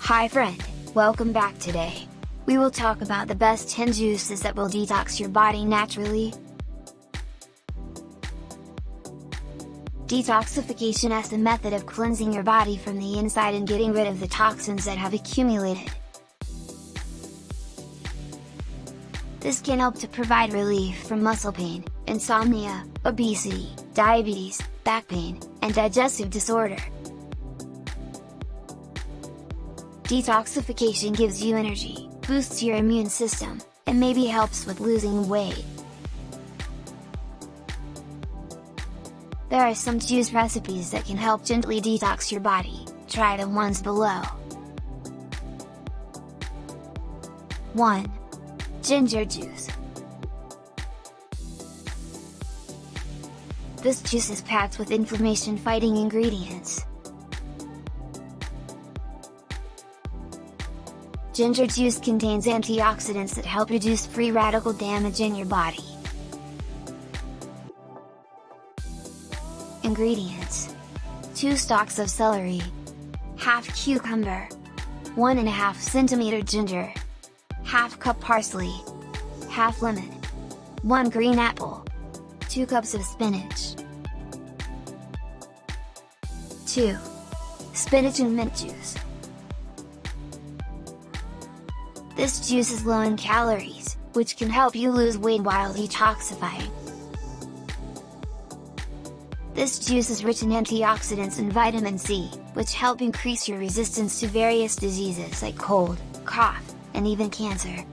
Hi friend, welcome back. Today we will talk about the best 10 juices that will detox your body naturally. Detoxification is the method of cleansing your body from the inside and getting rid of the toxins that have accumulated. This can help to provide relief from muscle pain, insomnia, obesity, diabetes, back pain, and digestive disorder. Detoxification gives you energy, boosts your immune system, and maybe helps with losing weight. There are some juice recipes that can help gently detox your body, try the ones below. 1. Ginger juice. This juice is packed with inflammation-fighting ingredients. Ginger juice contains antioxidants that help reduce free radical damage in your body. Ingredients: 2 stalks of celery, half cucumber, 1.5 cm ginger, half cup parsley, half lemon, 1 green apple, 2 cups of spinach. 2. Spinach and mint juice. This juice is low in calories, which can help you lose weight while detoxifying. This juice is rich in antioxidants and vitamin C, which help increase your resistance to various diseases like cold, cough, and even cancer.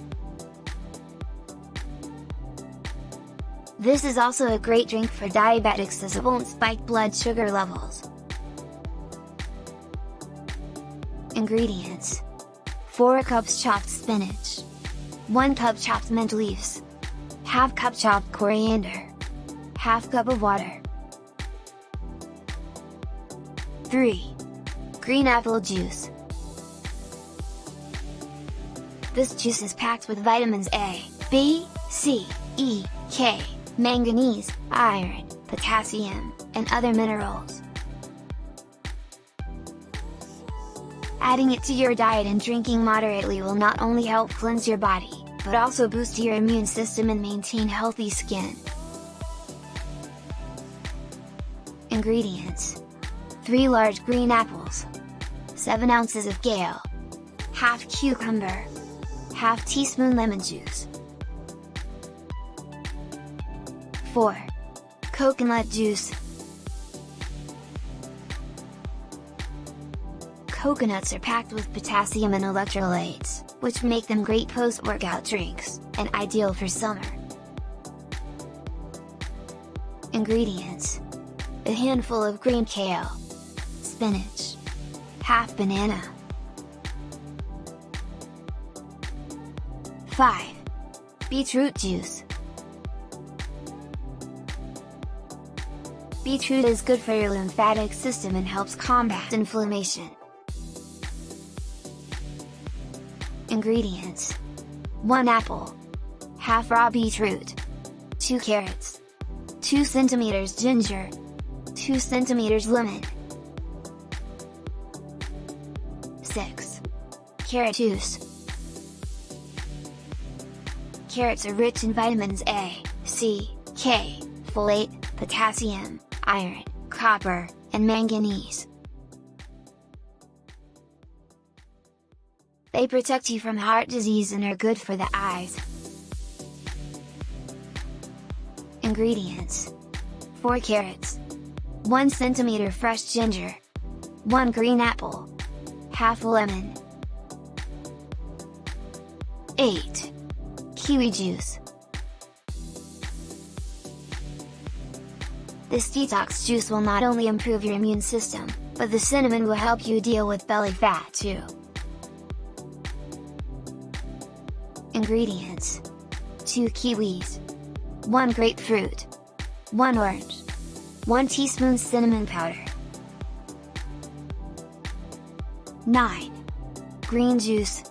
This is also a great drink for diabetics as it won't spike blood sugar levels. Ingredients: 4 cups chopped spinach, 1 cup chopped mint leaves, half cup chopped coriander, half cup of water. 3. Green apple juice. This juice is packed with vitamins A, B, C, E, K, manganese, iron, potassium, and other minerals. Adding it to your diet and drinking moderately will not only help cleanse your body, but also boost your immune system and maintain healthy skin. Ingredients: 3 large green apples, 7 ounces of kale, half cucumber, half teaspoon lemon juice. 4. Coconut juice. Coconuts are packed with potassium and electrolytes, which make them great post-workout drinks, and ideal for summer. Ingredients: a handful of green kale, spinach, half banana. 5. Beetroot juice. Beetroot is good for your lymphatic system and helps combat inflammation. Ingredients: 1 apple, half raw beetroot, 2 carrots, 2 cm ginger, 2 cm lemon. 6. Carrot juice. Carrots are rich in vitamins A, C, K, folate, potassium, iron, copper, and manganese. They protect you from heart disease and are good for the eyes. Ingredients: 4 carrots, 1 cm fresh ginger, 1 green apple, half a lemon. 8. Kiwi juice. This detox juice will not only improve your immune system, but the cinnamon will help you deal with belly fat too. Ingredients: 2 kiwis, 1 grapefruit, 1 orange, 1 teaspoon cinnamon powder. 9. Green juice.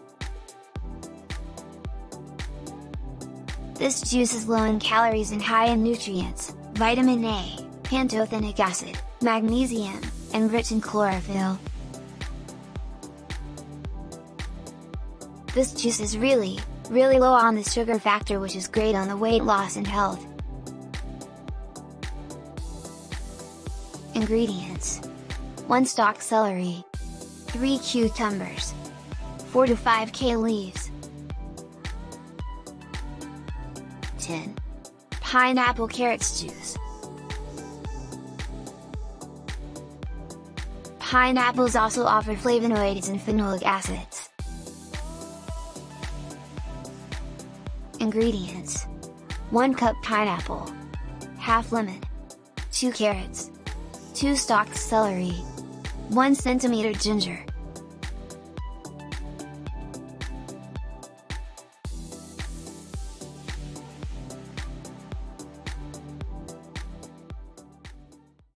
This juice is low in calories and high in nutrients, vitamin A, pantothenic acid, magnesium, and rich in chlorophyll. This juice is really low on the sugar factor, which is great on the weight loss and health. Ingredients: 1 stalk celery, 3 cucumbers, 4 to 5 bay leaves, 10 pineapple carrots juice. Pineapples also offer flavonoids and phenolic acids. Ingredients: 1 cup pineapple, half lemon, 2 carrots, 2 stalks celery, 1 centimeter ginger,